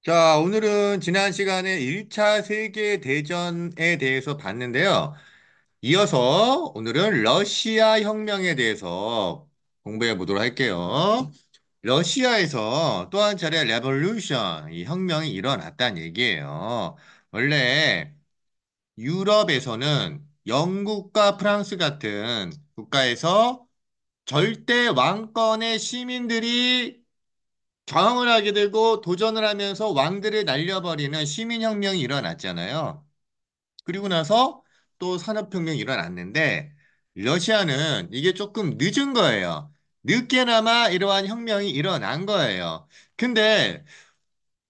자, 오늘은 지난 시간에 1차 세계대전에 대해서 봤는데요. 이어서 오늘은 러시아 혁명에 대해서 공부해 보도록 할게요. 러시아에서 또 한 차례 레볼루션, 이 혁명이 일어났다는 얘기예요. 원래 유럽에서는 영국과 프랑스 같은 국가에서 절대 왕권의 시민들이 저항을 하게 되고 도전을 하면서 왕들을 날려버리는 시민혁명이 일어났잖아요. 그리고 나서 또 산업혁명이 일어났는데 러시아는 이게 조금 늦은 거예요. 늦게나마 이러한 혁명이 일어난 거예요. 근데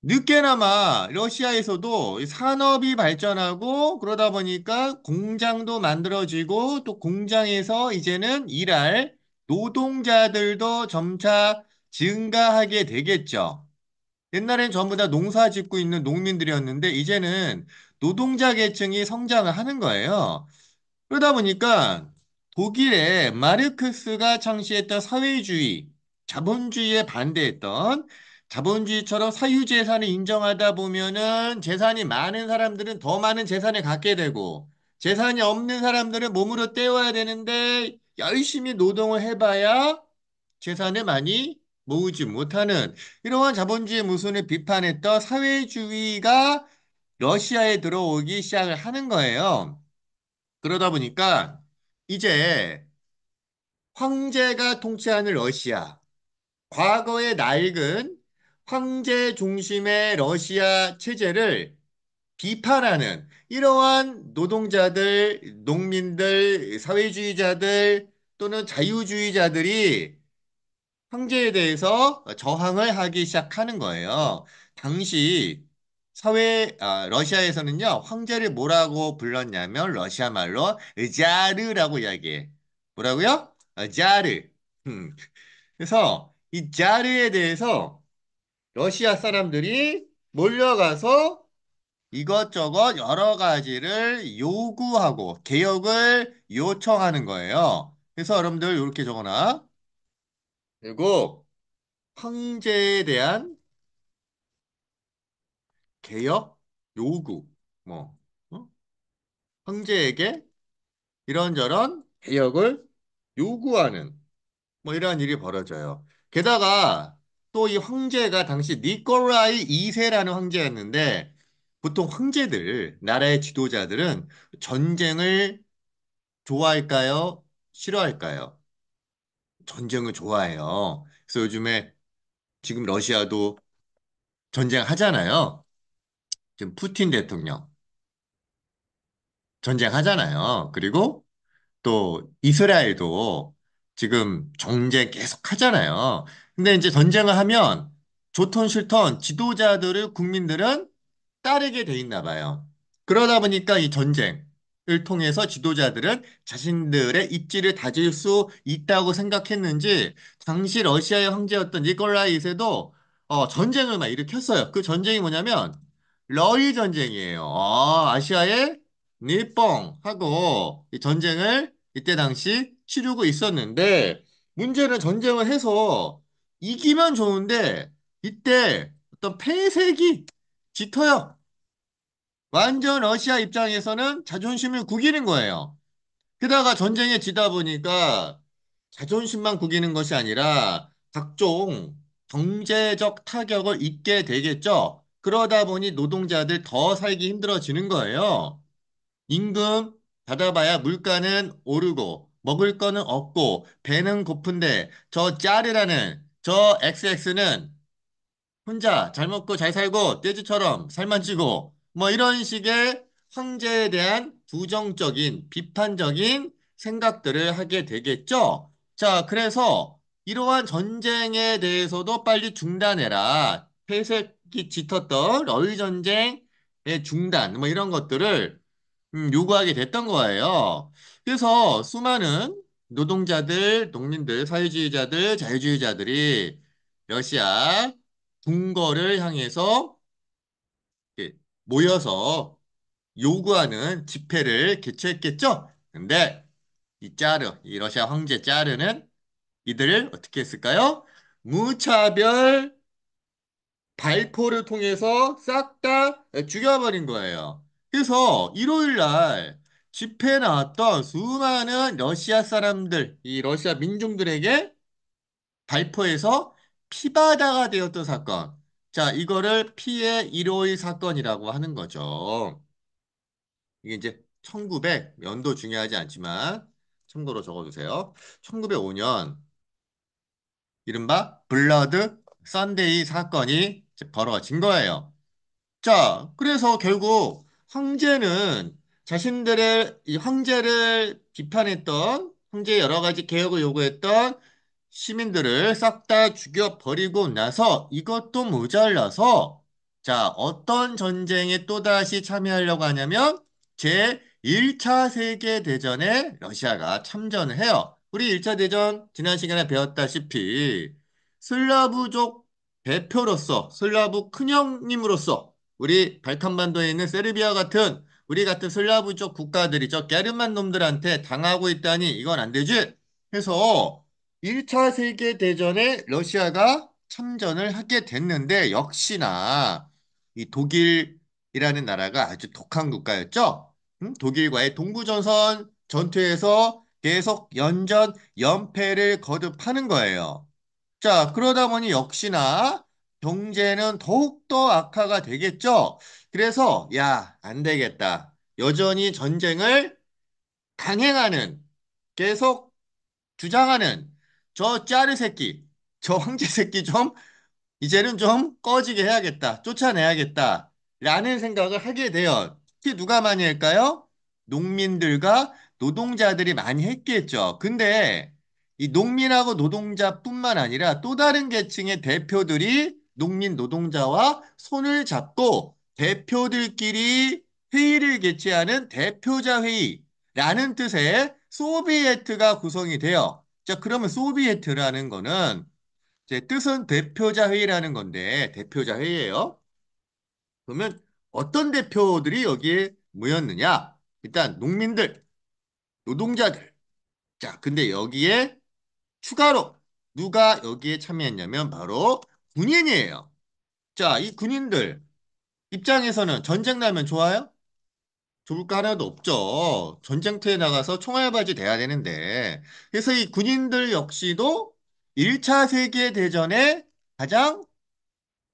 늦게나마 러시아에서도 산업이 발전하고 그러다 보니까 공장도 만들어지고 또 공장에서 이제는 일할 노동자들도 점차 증가하게 되겠죠. 옛날엔 전부 다 농사 짓고 있는 농민들이었는데 이제는 노동자 계층이 성장을 하는 거예요. 그러다 보니까 독일의 마르크스가 창시했던 사회주의, 자본주의에 반대했던 자본주의처럼 사유재산을 인정하다 보면은 재산이 많은 사람들은 더 많은 재산을 갖게 되고 재산이 없는 사람들은 몸으로 때워야 되는데 열심히 노동을 해봐야 재산을 많이 모으지 못하는 이러한 자본주의 모순을 비판했던 사회주의가 러시아에 들어오기 시작을 하는 거예요. 그러다 보니까 이제 황제가 통치하는 러시아, 과거의 낡은 황제 중심의 러시아 체제를 비판하는 이러한 노동자들, 농민들, 사회주의자들 또는 자유주의자들이 황제에 대해서 저항을 하기 시작하는 거예요. 당시 러시아에서는요, 황제를 뭐라고 불렀냐면, 러시아 말로, 자르라고 이야기해. 뭐라고요? 자르. 음. 그래서, 이 자르에 대해서 러시아 사람들이 몰려가서 이것저것 여러 가지를 요구하고, 개혁을 요청하는 거예요. 그래서 여러분들 이렇게 적어놔. 그리고, 황제에 대한 개혁 요구, 뭐, 어? 황제에게 이런저런 개혁을 요구하는, 뭐, 이러한 일이 벌어져요. 게다가 또 이 황제가 당시 니콜라이 2세라는 황제였는데, 보통 황제들, 나라의 지도자들은 전쟁을 좋아할까요? 싫어할까요? 전쟁을 좋아해요. 그래서 요즘에 지금 러시아도 전쟁하잖아요. 지금 푸틴 대통령. 전쟁하잖아요. 그리고 또 이스라엘도 지금 정쟁 계속 하잖아요. 근데 이제 전쟁을 하면 좋던 싫던 지도자들을 국민들은 따르게 돼 있나 봐요. 그러다 보니까 이 전쟁을 통해서 지도자들은 자신들의 입지를 다질 수 있다고 생각했는지 당시 러시아의 황제였던 니콜라이 2세도 전쟁을 막 일으켰어요. 그 전쟁이 뭐냐면 러일 전쟁이에요. 아시아의 일뽕 하고 이 전쟁을 이때 당시 치르고 있었는데 문제는 전쟁을 해서 이기면 좋은데 이때 어떤 폐색이 짙어요. 완전 러시아 입장에서는 자존심을 구기는 거예요. 게다가 전쟁에 지다 보니까 자존심만 구기는 것이 아니라 각종 경제적 타격을 입게 되겠죠. 그러다 보니 노동자들 더 살기 힘들어지는 거예요. 임금 받아봐야 물가는 오르고 먹을 거는 없고 배는 고픈데 저 짜르라는 저 XX는 혼자 잘 먹고 잘 살고 떼지처럼 살만 찌고 뭐 이런 식의 황제에 대한 부정적인 비판적인 생각들을 하게 되겠죠. 자, 그래서 이러한 전쟁에 대해서도 빨리 중단해라. 폐색이 짙었던 러일 전쟁의 중단 뭐 이런 것들을 요구하게 됐던 거예요. 그래서 수많은 노동자들, 농민들, 사회주의자들, 자유주의자들이 러시아 궁궐을 향해서 이렇게 모여서 요구하는 집회를 개최했겠죠? 근데 이 러시아 황제 짜르는 이들을 어떻게 했을까요? 무차별 발포를 통해서 싹 다 죽여버린 거예요. 그래서 일요일 날 집회에 나왔던 수많은 러시아 사람들, 이 러시아 민중들에게 발포해서 피바다가 되었던 사건. 자, 이거를 피해 151 사건이라고 하는 거죠. 이게 이제 1900, 연도 중요하지 않지만 참고로 적어두세요. 1905년 이른바 블러드 선데이 사건이 이제 벌어진 거예요. 자, 그래서 결국 황제는 자신들의 이 황제를 비판했던 황제의 여러 가지 개혁을 요구했던 시민들을 싹 다 죽여버리고 나서 이것도 모자라서 자, 어떤 전쟁에 또다시 참여하려고 하냐면 제1차 세계대전에 러시아가 참전을 해요. 우리 1차 대전 지난 시간에 배웠다시피 슬라브족 대표로서 슬라브 큰형님으로서 우리 발칸반도에 있는 세르비아 같은 우리 같은 슬라브족 국가들이 저 게르만 놈들한테 당하고 있다니 이건 안 되지. 해서 1차 세계대전에 러시아가 참전을 하게 됐는데 역시나 이 독일이라는 나라가 아주 독한 국가였죠. 독일과의 동부전선 전투에서 계속 연전 연패를 거듭하는 거예요. 자, 그러다 보니 역시나 경제는 더욱더 악화가 되겠죠. 그래서 야, 안 되겠다. 여전히 전쟁을 강행하는 계속 주장하는 저 짜르 새끼, 저 황제 새끼 좀 이제는 좀 꺼지게 해야겠다. 쫓아내야겠다. 라는 생각을 하게 돼요. 특히 누가 많이 할까요? 농민들과 노동자들이 많이 했겠죠. 근데 이 농민하고 노동자뿐만 아니라 또 다른 계층의 대표들이 농민 노동자와 손을 잡고 대표들끼리 회의를 개최하는 대표자 회의라는 뜻의 소비에트가 구성이 돼요. 자, 그러면 소비에트라는 거는 제 뜻은 대표자 회의라는 건데 대표자 회의예요. 그러면 어떤 대표들이 여기에 모였느냐? 일단 농민들, 노동자들. 자, 근데 여기에 추가로 누가 여기에 참여했냐면 바로 군인이에요. 자, 이 군인들 입장에서는 전쟁 나면 좋아요? 좋을 거 하나도 없죠. 전쟁터에 나가서 총알바지 돼야 되는데. 그래서 이 군인들 역시도 1차 세계대전에 가장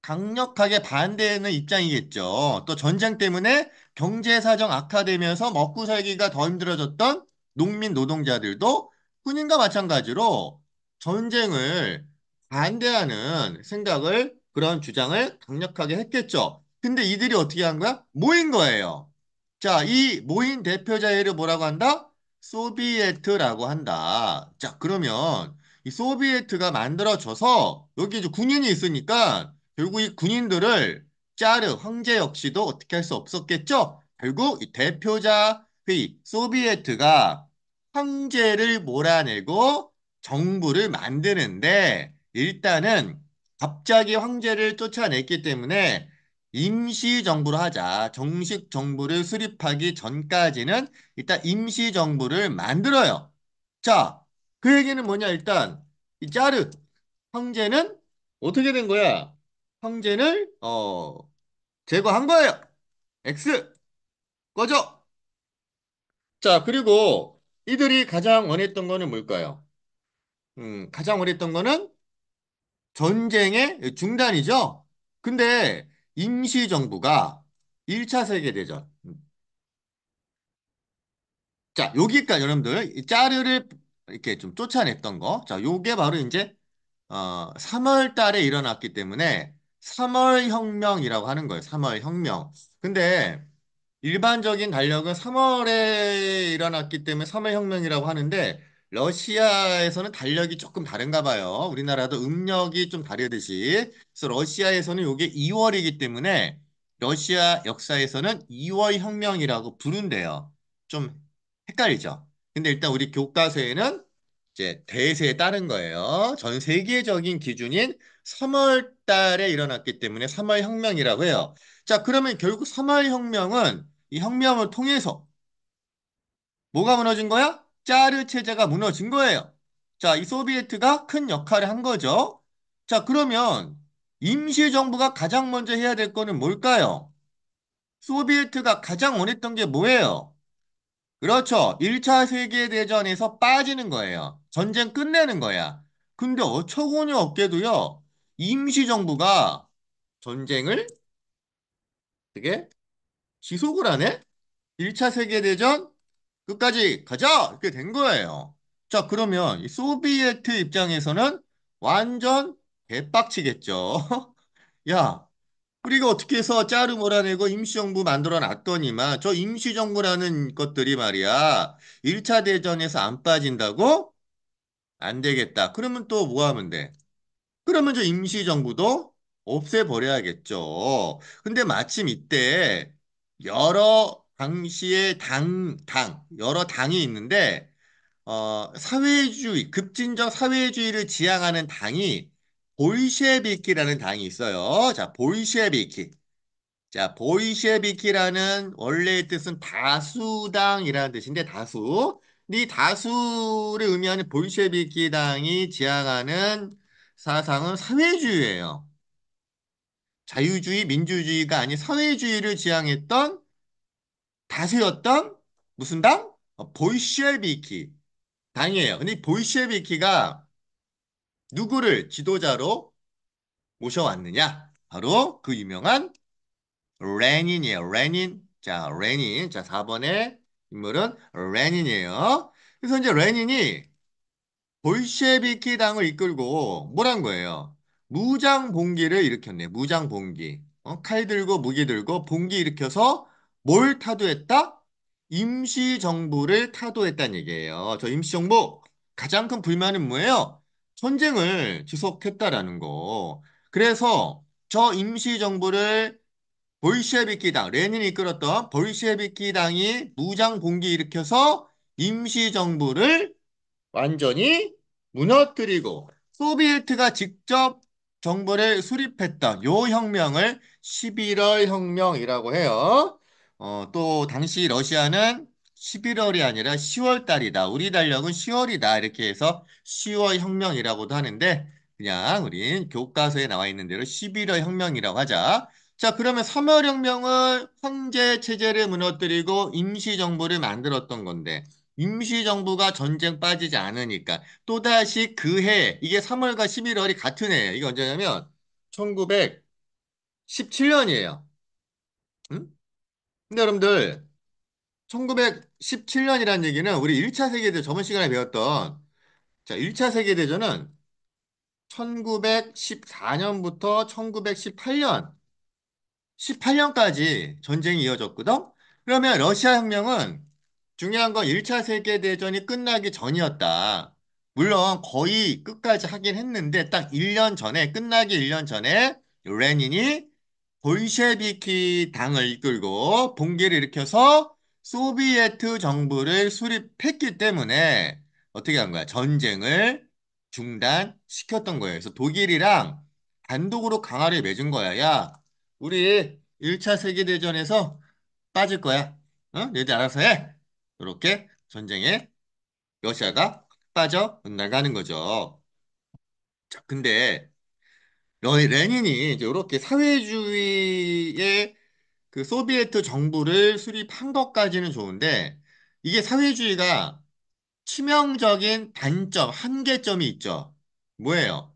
강력하게 반대하는 입장이겠죠. 또 전쟁 때문에 경제 사정 악화되면서 먹고 살기가 더 힘들어졌던 농민 노동자들도 군인과 마찬가지로 전쟁을 반대하는 생각을 그런 주장을 강력하게 했겠죠. 근데 이들이 어떻게 한 거야? 모인 거예요. 자, 이 모인 대표자회를 뭐라고 한다? 소비에트라고 한다. 자, 그러면 이 소비에트가 만들어져서 여기 이제 군인이 있으니까 결국 이 군인들을 짜르 황제 역시도 어떻게 할 수 없었겠죠? 결국 이 대표자 회의 소비에트가 황제를 몰아내고 정부를 만드는데 일단은 갑자기 황제를 쫓아냈기 때문에 임시 정부로 하자. 정식 정부를 수립하기 전까지는 일단 임시 정부를 만들어요. 자, 그 얘기는 뭐냐? 일단 이 짜르 황제는 어떻게 된 거야? 황제를 제거한 거예요. X 꺼져. 자, 그리고 이들이 가장 원했던 거는 뭘까요? 가장 원했던 거는 전쟁의 중단이죠. 근데 임시정부가 1차 세계대전. 자, 여기까지 여러분들 이 짜르를 이렇게 좀 쫓아냈던 거. 자, 요게 바로 이제 3월 달에 일어났기 때문에 3월 혁명이라고 하는 거예요. 3월 혁명. 근데 일반적인 달력은 3월에 일어났기 때문에 3월 혁명이라고 하는데 러시아에서는 달력이 조금 다른가 봐요. 우리나라도 음력이 좀 다르듯이. 그래서 러시아에서는 이게 2월이기 때문에 러시아 역사에서는 2월 혁명이라고 부른대요. 좀 헷갈리죠. 근데 일단 우리 교과서에는 이제 대세에 따른 거예요. 전 세계적인 기준인 3월 달에 일어났기 때문에 3월 혁명이라고 해요. 자, 그러면 결국 3월 혁명은 이 혁명을 통해서 뭐가 무너진 거야? 짜르 체제가 무너진 거예요. 자, 이 소비에트가 큰 역할을 한 거죠. 자, 그러면 임시정부가 가장 먼저 해야 될 거는 뭘까요? 소비에트가 가장 원했던 게 뭐예요? 그렇죠. 1차 세계대전에서 빠지는 거예요. 전쟁 끝내는 거야. 근데 어처구니 없게도요, 임시정부가 전쟁을 되게 지속을 하네? 1차 세계대전 끝까지 가자! 이렇게 된 거예요. 자, 그러면 이 소비에트 입장에서는 완전 개빡치겠죠. 야, 우리가 어떻게 해서 짜르 몰아내고 임시정부 만들어 놨더니만 저 임시정부라는 것들이 말이야. 1차 대전에서 안 빠진다고? 안 되겠다. 그러면 또 뭐 하면 돼? 그러면 저 임시정부도 없애버려야겠죠. 근데 마침 이때 여러 당시의 여러 당이 있는데, 사회주의, 급진적 사회주의를 지향하는 당이 볼셰비키라는 당이 있어요. 자, 볼셰비키. 자, 보이셰비키라는 원래의 뜻은 다수당이라는 뜻인데 다수. 이 다수를 의미하는 볼셰비키 당이 지향하는 사상은 사회주의예요. 자유주의, 민주주의가 아닌 사회주의를 지향했던 다수였던 무슨 당? 볼셰비키 당이에요. 근데 이 볼셰비키가 누구를 지도자로 모셔왔느냐? 바로 그 유명한 레닌이에요. 레닌. 자, 레닌. 자, 4번의 인물은 레닌이에요. 그래서 이제 레닌이 볼셰비키 당을 이끌고 뭐란 거예요? 무장 봉기를 일으켰네. 무장 봉기. 칼 들고 무기 들고 봉기 일으켜서 뭘 타도했다? 임시정부를 타도했다는 얘기예요. 저 임시정부 가장 큰 불만은 뭐예요? 전쟁을 지속했다라는 거. 그래서 저 임시정부를 볼셰비키 당, 레닌이 이끌었던 볼셰비키 당이 무장 봉기 일으켜서 임시정부를 완전히 무너뜨리고 소비에트가 직접 정부를 수립했던 요 혁명을 11월 혁명이라고 해요. 또 당시 러시아는 11월이 아니라 10월 달이다. 우리 달력은 10월이다. 이렇게 해서 10월 혁명이라고도 하는데 그냥 우린 교과서에 나와 있는 대로 11월 혁명이라고 하자. 자, 그러면 3월 혁명은 황제 체제를 무너뜨리고 임시정부를 만들었던 건데 임시정부가 전쟁 빠지지 않으니까 또다시 그 해, 이게 3월과 11월이 같은 해예요. 이게 언제냐면 1917년이에요. 응? 근데 여러분들 1917년이라는 얘기는 우리 1차 세계대전 저번 시간에 배웠던 자, 1차 세계대전은 1914년부터 1918년 18년까지 전쟁이 이어졌거든? 그러면 러시아 혁명은 중요한 건 1차 세계대전이 끝나기 전이었다. 물론 거의 끝까지 하긴 했는데 딱 1년 전에, 끝나기 1년 전에 레닌이 볼셰비키 당을 이끌고 봉기를 일으켜서 소비에트 정부를 수립했기 때문에 어떻게 한 거야? 전쟁을 중단시켰던 거예요. 그래서 독일이랑 단독으로 강화를 맺은 거야. 야, 우리 1차 세계대전에서 빠질 거야. 너희들 알아서 해. 이렇게 전쟁에 러시아가 빠져 나가는 거죠. 자, 근데 레닌이 이제 이렇게 사회주의의 그 소비에트 정부를 수립한 것까지는 좋은데 이게 사회주의가 치명적인 단점, 한계점이 있죠. 뭐예요?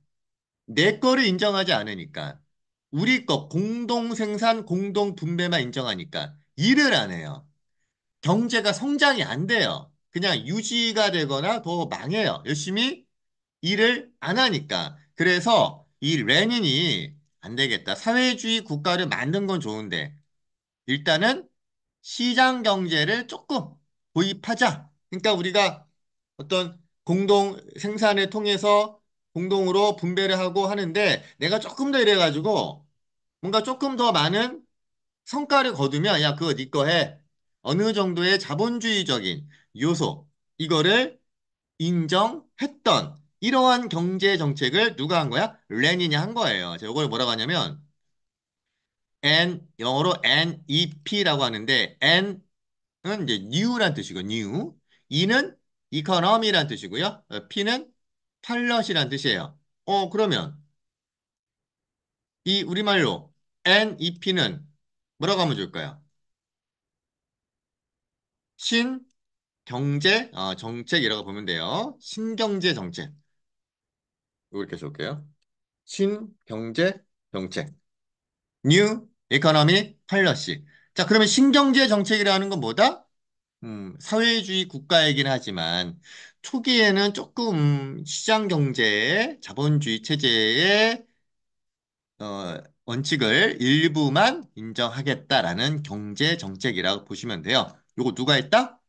내 거를 인정하지 않으니까. 우리 거 공동 생산, 공동 분배만 인정하니까 일을 안 해요. 경제가 성장이 안 돼요. 그냥 유지가 되거나 더 망해요. 열심히 일을 안 하니까. 그래서 이 레닌이 안 되겠다. 사회주의 국가를 만든 건 좋은데 일단은 시장 경제를 조금 도입하자. 그러니까 우리가 어떤 공동 생산을 통해서 공동으로 분배를 하고 하는데 내가 조금 더 이래가지고 뭔가 조금 더 많은 성과를 거두면 야 그거 네 거 해. 어느 정도의 자본주의적인 요소 이거를 인정했던 이러한 경제 정책을 누가 한 거야? 레닌이 한 거예요. 자, 이걸 뭐라고 하냐면 영어로 NEP라고 하는데 N은 이제 new란 뜻이고 new, E는 economy란 뜻이고요. P는 pilot이란 뜻이에요. 그러면 이 우리말로 NEP는 뭐라고 하면 좋을까요? 신경제 정책이라고 보면 돼요. 신경제 정책. 이렇게 적을게요. 신경제 정책. New Economy Policy. 자, 그러면 신경제 정책이라는 건 뭐다? 사회주의 국가이긴 하지만 초기에는 조금 시장 경제의 자본주의 체제의 원칙을 일부만 인정하겠다라는 경제 정책이라고 보시면 돼요. 요거 누가 했다?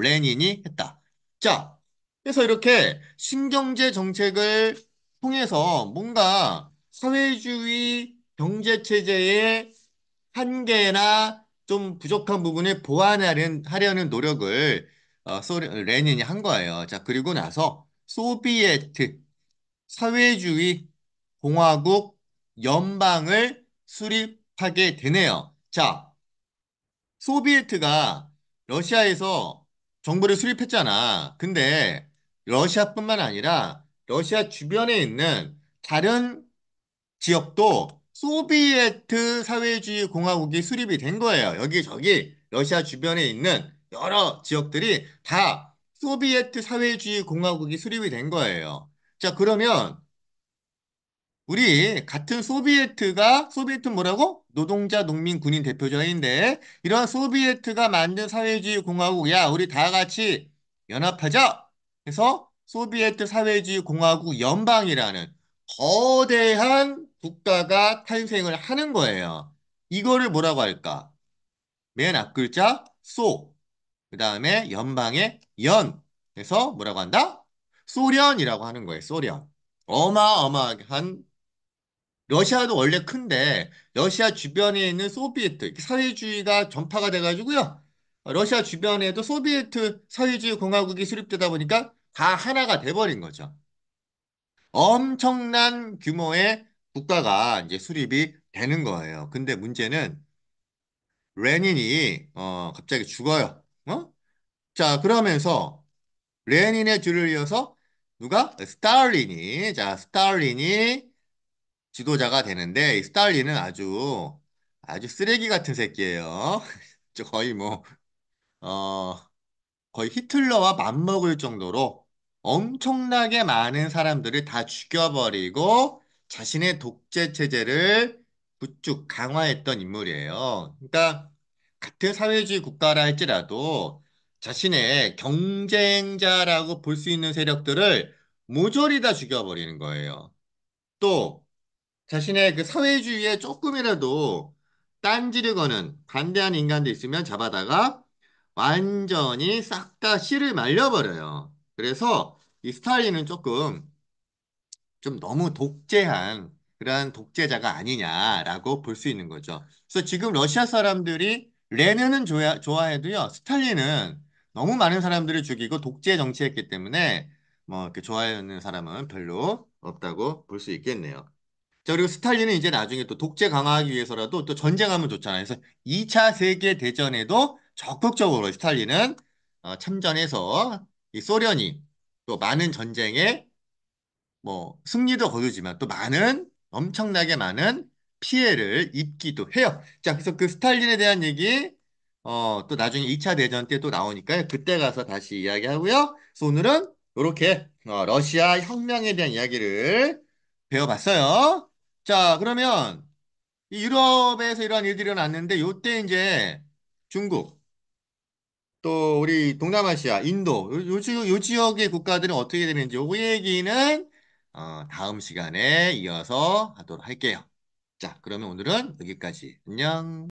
레닌이 했다. 자, 그래서 이렇게 신경제 정책을 통해서 뭔가 사회주의 경제 체제의 한계나 좀 부족한 부분을 보완하려는 노력을 레닌이 한 거예요. 자, 그리고 나서 소비에트 사회주의 공화국 연방을 수립하게 되네요. 자, 소비에트가 러시아에서 정부를 수립했잖아. 근데 러시아뿐만 아니라 러시아 주변에 있는 다른 지역도 소비에트 사회주의 공화국이 수립이 된 거예요. 여기저기 러시아 주변에 있는 여러 지역들이 다 소비에트 사회주의 공화국이 수립이 된 거예요. 자, 그러면 우리 같은 소비에트 뭐라고? 노동자, 농민, 군인 대표자인데 이런 소비에트가 만든 사회주의 공화국 야 우리 다 같이 연합하자. 그래서 소비에트 사회주의 공화국 연방이라는 거대한 국가가 탄생을 하는 거예요. 이거를 뭐라고 할까? 맨 앞글자 소, 그다음에 연방의 연. 그래서 뭐라고 한다? 소련이라고 하는 거예요. 소련. 어마어마한 러시아도 원래 큰데 러시아 주변에 있는 소비에트 사회주의가 전파가 돼가지고요. 러시아 주변에도 소비에트 사회주의 공화국이 수립되다 보니까 다 하나가 돼버린 거죠. 엄청난 규모의 국가가 이제 수립이 되는 거예요. 근데 문제는 레닌이 갑자기 죽어요. 어? 자, 그러면서 레닌의 뒤를 이어서 누가? 스탈린이 지도자가 되는데 이 스탈린은 아주 쓰레기 같은 새끼예요. 저 거의 어, 거의 히틀러와 맞먹을 정도로 엄청나게 많은 사람들을 다 죽여버리고 자신의 독재 체제를 구축 강화했던 인물이에요. 그러니까 같은 사회주의 국가라 할지라도 자신의 경쟁자라고 볼 수 있는 세력들을 모조리 다 죽여버리는 거예요. 또 자신의 그 사회주의에 조금이라도 딴지를 거는 반대하는 인간도 있으면 잡아다가 완전히 싹 다 씨를 말려버려요. 그래서 이 스탈린은 조금 좀 너무 독재한 그러한 독재자가 아니냐라고 볼 수 있는 거죠. 그래서 지금 러시아 사람들이 레닌은 좋아해도요, 스탈린은 너무 많은 사람들을 죽이고 독재 정치했기 때문에 뭐 이렇게 좋아하는 사람은 별로 없다고 볼 수 있겠네요. 자, 그리고 스탈린은 이제 나중에 또 독재 강화하기 위해서라도 또 전쟁하면 좋잖아요. 그래서 2차 세계 대전에도 적극적으로 스탈린은 참전해서 이 소련이 또 많은 전쟁에 뭐 승리도 거두지만 또 많은 엄청나게 많은 피해를 입기도 해요. 자, 그래서 그 스탈린에 대한 얘기 또 나중에 2차 대전 때 또 나오니까요. 그때 가서 다시 이야기하고요. 그래서 오늘은 이렇게 러시아 혁명에 대한 이야기를 배워봤어요. 자, 그러면 이 유럽에서 이러한 일들이 일어났는데 요때 이제 중국 또 우리 동남아시아, 인도 요 지역의 국가들은 어떻게 되는지 요 얘기는 다음 시간에 이어서 하도록 할게요. 자, 그러면 오늘은 여기까지. 안녕.